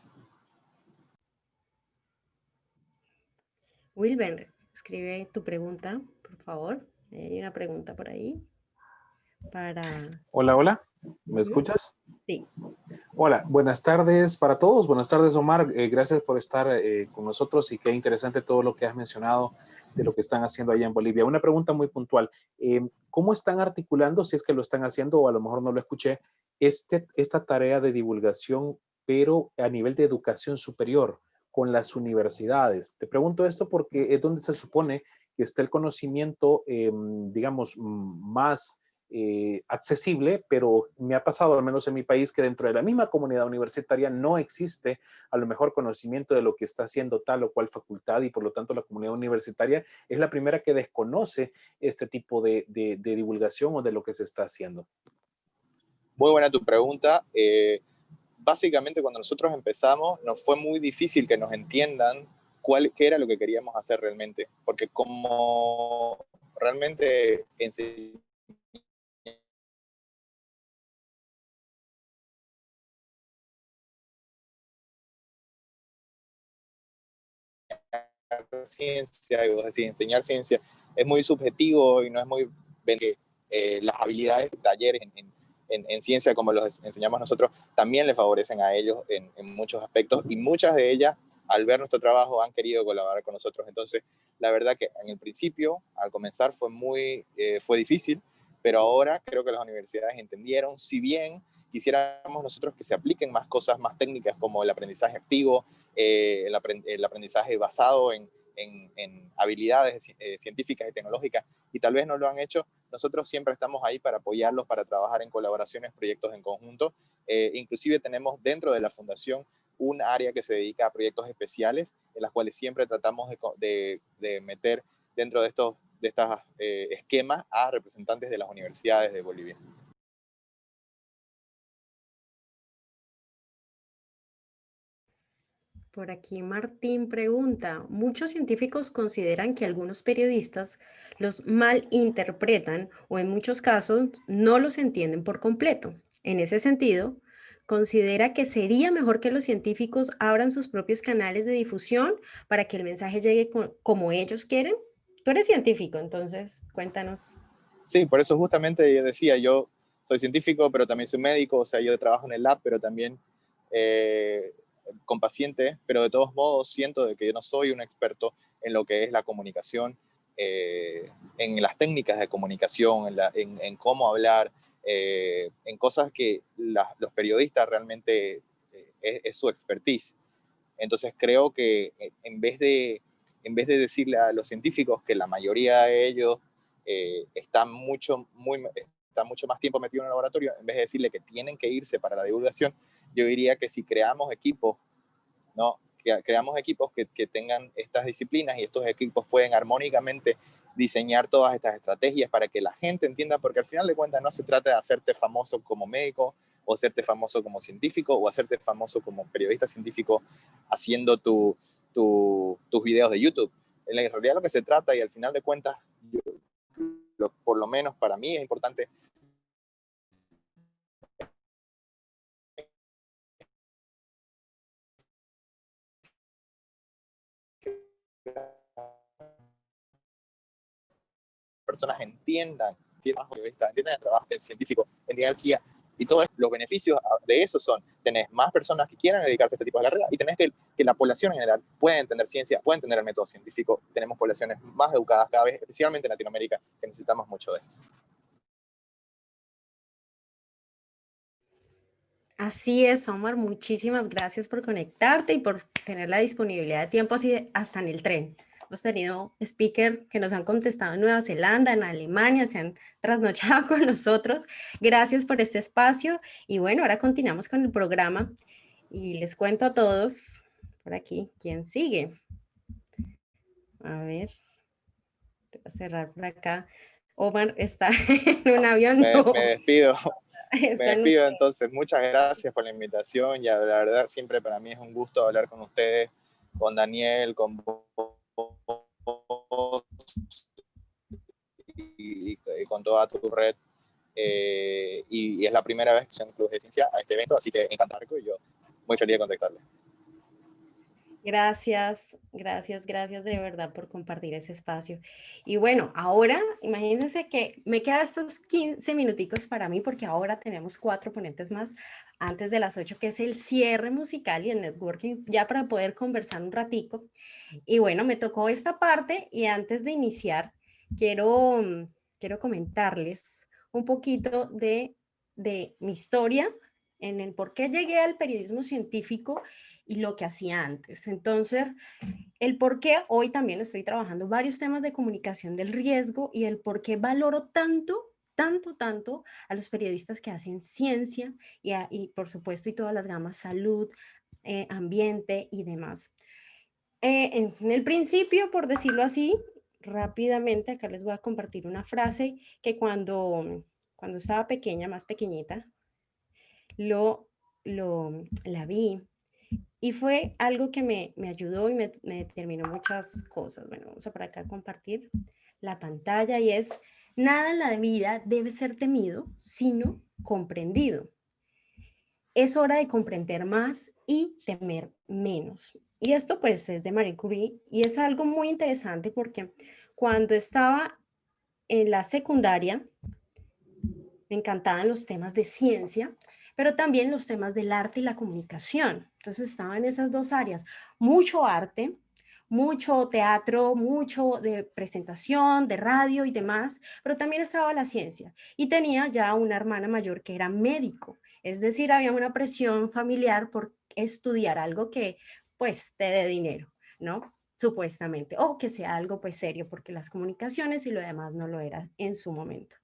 Wilber, escribe tu pregunta, por favor. Hay una pregunta por ahí para... Hola, hola, ¿me escuchas? Sí. Hola, buenas tardes para todos. Buenas tardes, Omar. Gracias por estar con nosotros y qué interesante todo lo que has mencionado de lo que están haciendo allá en Bolivia. Una pregunta muy puntual. ¿Cómo están articulando, si es que lo están haciendo o a lo mejor no lo escuché, esta tarea de divulgación, pero a nivel de educación superior con las universidades? Te pregunto esto porque es donde se supone que está el conocimiento, digamos, más accesible, pero me ha pasado, al menos en mi país, que dentro de la misma comunidad universitaria no existe a lo mejor conocimiento de lo que está haciendo tal o cual facultad y por lo tanto la comunidad universitaria es la primera que desconoce este tipo de divulgación o de lo que se está haciendo. Muy buena tu pregunta. Básicamente cuando nosotros empezamos nos fue muy difícil que nos entiendan qué era lo que queríamos hacer realmente, porque como realmente enseñar ciencia, y vos decís, enseñar ciencia es muy subjetivo y no es muy las habilidades, talleres en ciencia como los enseñamos nosotros, también les favorecen a ellos en muchos aspectos y muchas de ellas, al ver nuestro trabajo, han querido colaborar con nosotros. Entonces, la verdad que en el principio, al comenzar, fue difícil, pero ahora creo que las universidades entendieron, si bien quisiéramos nosotros que se apliquen más cosas más técnicas como el aprendizaje activo, el aprendizaje basado en habilidades científicas y tecnológicas, y tal vez no lo han hecho, nosotros siempre estamos ahí para apoyarlos, para trabajar en colaboraciones, proyectos en conjunto. Inclusive tenemos dentro de la fundación un área que se dedica a proyectos especiales, en las cuales siempre tratamos de meter dentro de estos esquemas a representantes de las universidades de Bolivia. Por aquí Martín pregunta, muchos científicos consideran que algunos periodistas los malinterpretan o en muchos casos no los entienden por completo. En ese sentido, considera que sería mejor que los científicos abran sus propios canales de difusión para que el mensaje llegue como ellos quieren. Tú eres científico, entonces cuéntanos. Sí, por eso justamente yo decía, yo soy científico, pero también soy médico, o sea, yo trabajo en el lab, pero también con pacientes, pero de todos modos siento de que yo no soy un experto en lo que es la comunicación, en las técnicas de comunicación, en cómo hablar, en cosas que los periodistas realmente es su expertise. Entonces creo que en vez de decirle a los científicos que la mayoría de ellos están está mucho más tiempo metido en el laboratorio, en vez de decirle que tienen que irse para la divulgación, yo diría que si creamos equipos, ¿no? Creamos equipos que tengan estas disciplinas y estos equipos pueden armónicamente diseñar todas estas estrategias para que la gente entienda, porque al final de cuentas no se trata de hacerte famoso como médico o hacerte famoso como científico o hacerte famoso como periodista científico haciendo tus videos de YouTube. En realidad lo que se trata, y al final de cuentas, por lo menos para mí es importante, personas entiendan el trabajo científico, entiendan energía y todos los beneficios de eso son, tenés más personas que quieran dedicarse a este tipo de carreras y tenés que la población en general pueda entender ciencia, pueda entender el método científico. Tenemos poblaciones más educadas cada vez, especialmente en Latinoamérica, que necesitamos mucho de eso. Así es, Omar, muchísimas gracias por conectarte y por tener la disponibilidad de tiempo así hasta en el tren. Hemos tenido speakers que nos han contestado en Nueva Zelanda, en Alemania, se han trasnochado con nosotros. Gracias por este espacio y bueno, ahora continuamos con el programa y les cuento a todos por aquí quién sigue. A ver, te voy a cerrar por acá. Omar está en un avión. Me despido. Me despido Un... entonces. Muchas gracias por la invitación. Ya, la verdad, siempre para mí es un gusto hablar con ustedes, con Daniel, con vos y con toda tu red. Y es la primera vez que soy en Club de Ciencia a este evento, así que encantado y yo muy feliz de contactarles. Gracias, gracias, gracias de verdad por compartir ese espacio. Y bueno, ahora imagínense que me quedan estos 15 minuticos para mí porque ahora tenemos 4 ponentes más antes de las 8, que es el cierre musical y el networking, ya para poder conversar un ratico. Y bueno, me tocó esta parte y antes de iniciar, quiero comentarles un poquito de mi historia en el por qué llegué al periodismo científico y lo que hacía antes. Entonces, el por qué hoy también estoy trabajando varios temas de comunicación del riesgo y el por qué valoro tanto a los periodistas que hacen ciencia y por supuesto, y todas las gamas salud, ambiente y demás. En el principio, por decirlo así, rápidamente, acá les voy a compartir una frase que cuando estaba pequeña, más pequeñita, la vi y fue algo que me ayudó y me determinó muchas cosas. Bueno, vamos a por acá compartir la pantalla y es, nada en la vida debe ser temido, sino comprendido. Es hora de comprender más y temer menos. Y esto pues es de Marie Curie y es algo muy interesante porque cuando estaba en la secundaria me encantaban los temas de ciencia, pero también los temas del arte y la comunicación. Entonces estaban en esas dos áreas, mucho arte, mucho teatro, mucho de presentación, de radio y demás, pero también estaba la ciencia. Y tenía ya una hermana mayor que era médico, es decir, había una presión familiar por estudiar algo que pues te dé dinero, ¿no? Supuestamente, o que sea algo pues serio, porque las comunicaciones y lo demás no lo era en su momento.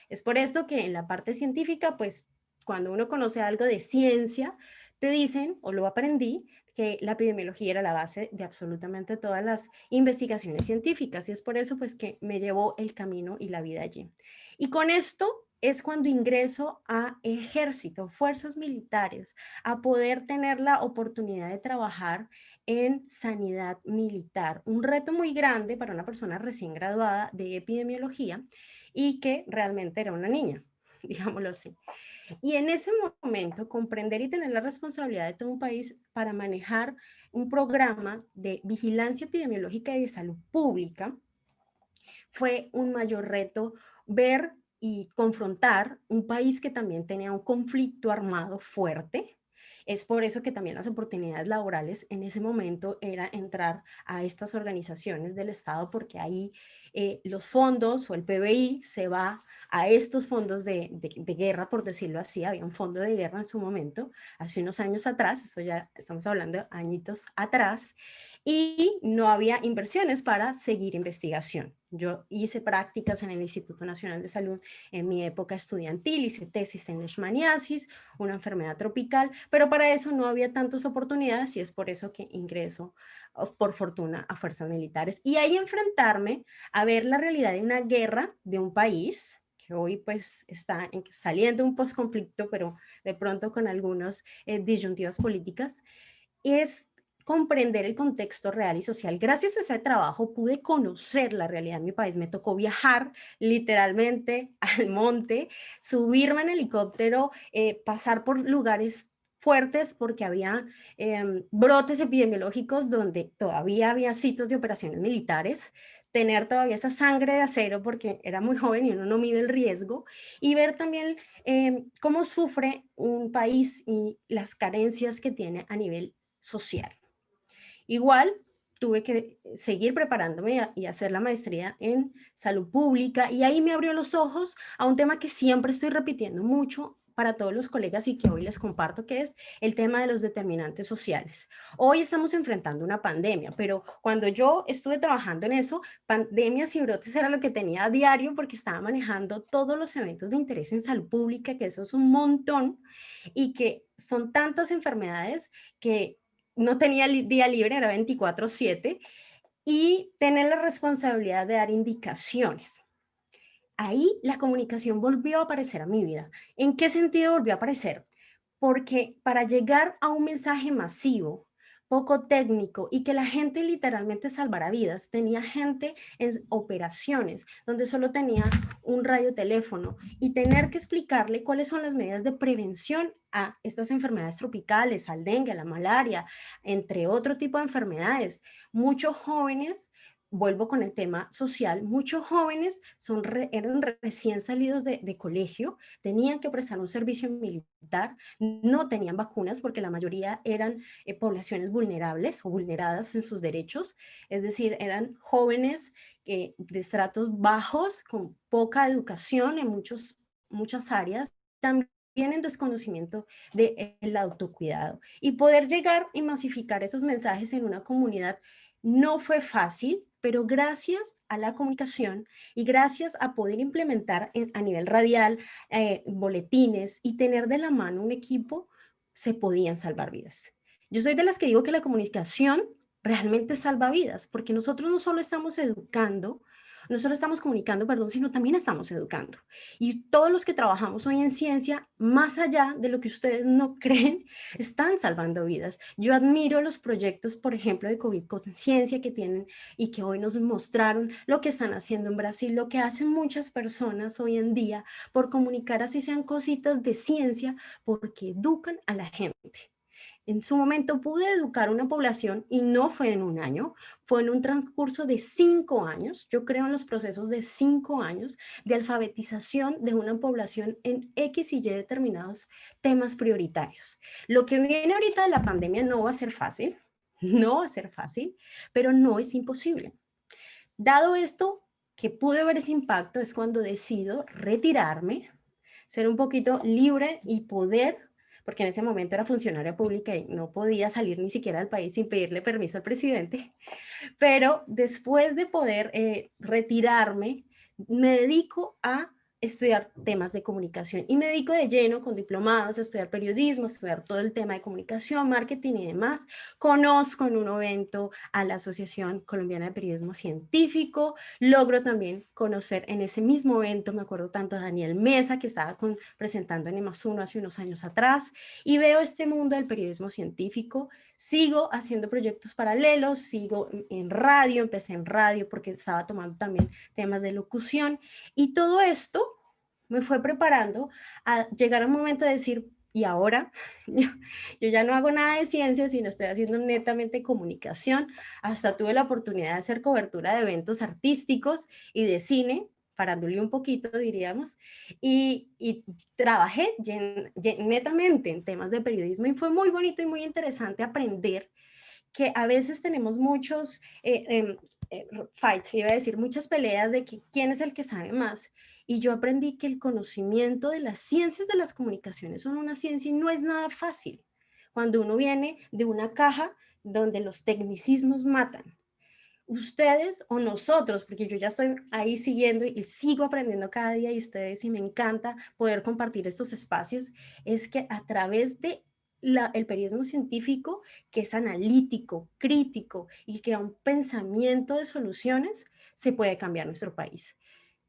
Es por esto que en la parte científica, pues cuando uno conoce algo de ciencia, te dicen, o lo aprendí, que la epidemiología era la base de absolutamente todas las investigaciones científicas y es por eso pues que me llevó el camino y la vida allí. Y con esto es cuando ingreso a ejército, fuerzas militares, a poder tener la oportunidad de trabajar en sanidad militar. Un reto muy grande para una persona recién graduada de epidemiología y que realmente era una niña, digámoslo así. Y en ese momento, comprender y tener la responsabilidad de todo un país para manejar un programa de vigilancia epidemiológica y de salud pública fue un mayor reto ver y confrontar un país que también tenía un conflicto armado fuerte. Es por eso que también las oportunidades laborales en ese momento era entrar a estas organizaciones del Estado, porque ahí los fondos o el PBI se va a estos fondos de guerra, por decirlo así. Había un fondo de guerra en su momento, hace unos años atrás, eso ya estamos hablando de añitos atrás, y no había inversiones para seguir investigación. Yo hice prácticas en el Instituto Nacional de Salud en mi época estudiantil, hice tesis en leishmaniasis, una enfermedad tropical, pero para eso no había tantas oportunidades y es por eso que ingreso, por fortuna, a fuerzas militares. Y ahí enfrentarme a ver la realidad de una guerra de un país que hoy pues está saliendo un posconflicto, pero de pronto con algunas disyuntivas políticas, es comprender el contexto real y social. Gracias a ese trabajo pude conocer la realidad de mi país. Me tocó viajar literalmente al monte, subirme en helicóptero, pasar por lugares fuertes porque había brotes epidemiológicos donde todavía había sitios de operaciones militares, tener todavía esa sangre de acero porque era muy joven y uno no mide el riesgo, y ver también cómo sufre un país y las carencias que tiene a nivel social. Igual tuve que seguir preparándome y hacer la maestría en salud pública, y ahí me abrió los ojos a un tema que siempre estoy repitiendo mucho para todos los colegas y que hoy les comparto, que es el tema de los determinantes sociales. Hoy estamos enfrentando una pandemia, pero cuando yo estuve trabajando en eso, pandemias y brotes era lo que tenía a diario porque estaba manejando todos los eventos de interés en salud pública, que eso es un montón y que son tantas enfermedades que no tenía día libre, era 24/7, y tener la responsabilidad de dar indicaciones. Ahí la comunicación volvió a aparecer a mi vida. ¿En qué sentido volvió a aparecer? Porque para llegar a un mensaje masivo, poco técnico y que la gente literalmente salvara vidas, tenía gente en operaciones donde solo tenía un radioteléfono y tener que explicarle cuáles son las medidas de prevención a estas enfermedades tropicales, al dengue, a la malaria, entre otro tipo de enfermedades. Muchos jóvenes, vuelvo con el tema social, muchos jóvenes eran recién salidos de colegio, tenían que prestar un servicio militar, no tenían vacunas porque la mayoría eran poblaciones vulnerables o vulneradas en sus derechos, es decir, eran jóvenes de estratos bajos, con poca educación en muchas áreas, también en desconocimiento del autocuidado. Y poder llegar y masificar esos mensajes en una comunidad no fue fácil, pero gracias a la comunicación y gracias a poder implementar a nivel radial boletines y tener de la mano un equipo, se podían salvar vidas. Yo soy de las que digo que la comunicación realmente salva vidas, porque nosotros no solo estamos educando, no solo estamos comunicando, perdón, sino también estamos educando. Y todos los que trabajamos hoy en ciencia, más allá de lo que ustedes no creen, están salvando vidas. Yo admiro los proyectos, por ejemplo, de COVID Conciencia que tienen y que hoy nos mostraron lo que están haciendo en Brasil, lo que hacen muchas personas hoy en día por comunicar, así sean cositas de ciencia, porque educan a la gente. En su momento pude educar a una población y no fue en un año, fue en un transcurso de 5 años. Yo creo en los procesos de 5 años de alfabetización de una población en X y Y determinados temas prioritarios. Lo que viene ahorita de la pandemia no va a ser fácil, no va a ser fácil, pero no es imposible. Dado esto, que pude ver ese impacto es cuando decido retirarme, ser un poquito libre y poder, porque en ese momento era funcionaria pública y no podía salir ni siquiera del país sin pedirle permiso al presidente, pero después de poder retirarme, me dedico a estudiar temas de comunicación y me dedico de lleno con diplomados a estudiar periodismo, a estudiar todo el tema de comunicación, marketing y demás. Conozco en un evento a la Asociación Colombiana de Periodismo Científico, logro también conocer en ese mismo evento, me acuerdo tanto a Daniel Mesa que estaba presentando en EMAS1 hace unos años atrás, y veo este mundo del periodismo científico. Sigo haciendo proyectos paralelos, sigo en radio, empecé en radio porque estaba tomando también temas de locución, y todo esto me fue preparando a llegar a un momento de decir, y ahora yo ya no hago nada de ciencia, sino estoy haciendo netamente comunicación. Hasta tuve la oportunidad de hacer cobertura de eventos artísticos y de cine, parándole un poquito, diríamos, y trabajé netamente en temas de periodismo y fue muy bonito y muy interesante aprender que a veces tenemos muchos fights, iba a decir, muchas peleas de quién es el que sabe más. Y yo aprendí que el conocimiento de las ciencias de las comunicaciones son una ciencia y no es nada fácil. Cuando uno viene de una caja donde los tecnicismos matan. Ustedes o nosotros, porque yo ya estoy ahí siguiendo y sigo aprendiendo cada día y ustedes, y me encanta poder compartir estos espacios, es que a través de el periodismo científico, que es analítico, crítico y que da un pensamiento de soluciones, se puede cambiar nuestro país.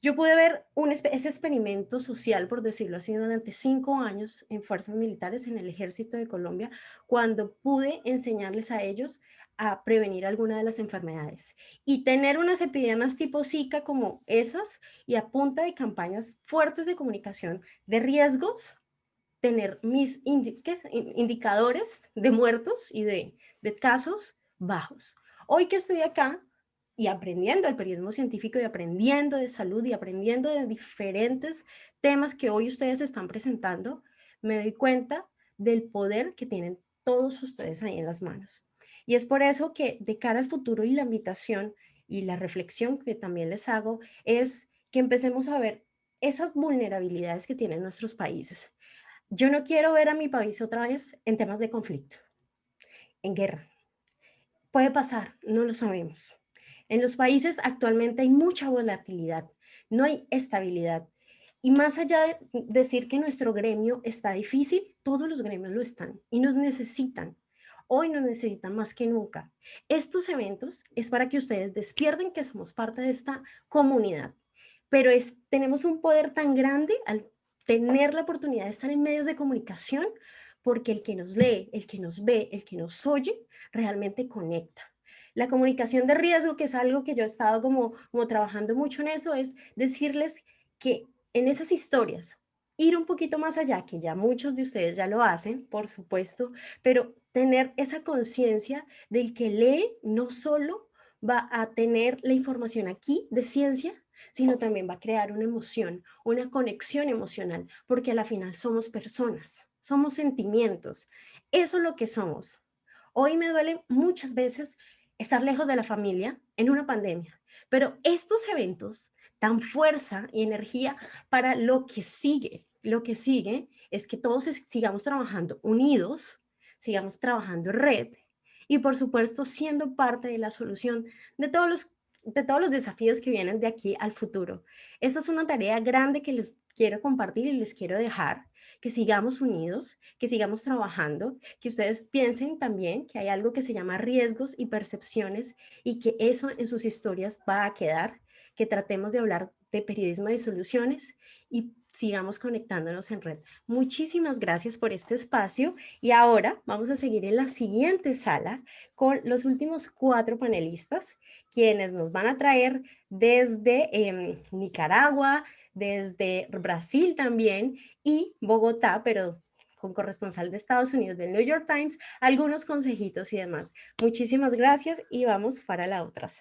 Yo pude ver ese experimento social, por decirlo así, durante 5 años en fuerzas militares en el Ejército de Colombia, cuando pude enseñarles a ellos a prevenir alguna de las enfermedades. Y tener unas epidemias tipo Zika como esas y a punta de campañas fuertes de comunicación de riesgos, tener mis indicadores de muertos y de casos bajos. Hoy que estoy acá, y aprendiendo el periodismo científico y aprendiendo de salud y aprendiendo de diferentes temas que hoy ustedes están presentando, me doy cuenta del poder que tienen todos ustedes ahí en las manos. Y es por eso que de cara al futuro y la invitación y la reflexión que también les hago es que empecemos a ver esas vulnerabilidades que tienen nuestros países. Yo no quiero ver a mi país otra vez en temas de conflicto, en guerra. Puede pasar, no lo sabemos. En los países actualmente hay mucha volatilidad, no hay estabilidad. Y más allá de decir que nuestro gremio está difícil, todos los gremios lo están y nos necesitan. Hoy nos necesitan más que nunca. Estos eventos es para que ustedes despierten que somos parte de esta comunidad, pero tenemos un poder tan grande al tener la oportunidad de estar en medios de comunicación, porque el que nos lee, el que nos ve, el que nos oye, realmente conecta. La comunicación de riesgo, que es algo que yo he estado como trabajando mucho en eso, es decirles que en esas historias, ir un poquito más allá, que ya muchos de ustedes ya lo hacen, por supuesto, pero tener esa conciencia del que lee no solo va a tener la información aquí de ciencia, sino también va a crear una emoción, una conexión emocional, porque a la final somos personas, somos sentimientos, eso es lo que somos. Hoy me duele muchas veces estar lejos de la familia en una pandemia, pero estos eventos dan fuerza y energía para lo que sigue. Lo que sigue es que todos sigamos trabajando unidos, sigamos trabajando en red y por supuesto siendo parte de la solución de todos los desafíos que vienen de aquí al futuro. Esta es una tarea grande que les quiero compartir y les quiero dejar, que sigamos unidos, que sigamos trabajando, que ustedes piensen también que hay algo que se llama riesgos y percepciones y que eso en sus historias va a quedar, que tratemos de hablar de periodismo de soluciones y sigamos conectándonos en red. Muchísimas gracias por este espacio y ahora vamos a seguir en la siguiente sala con los últimos 4 panelistas, quienes nos van a traer desde Nicaragua, desde Brasil también y Bogotá, pero con corresponsal de Estados Unidos del New York Times, algunos consejitos y demás. Muchísimas gracias y vamos para la otra sala.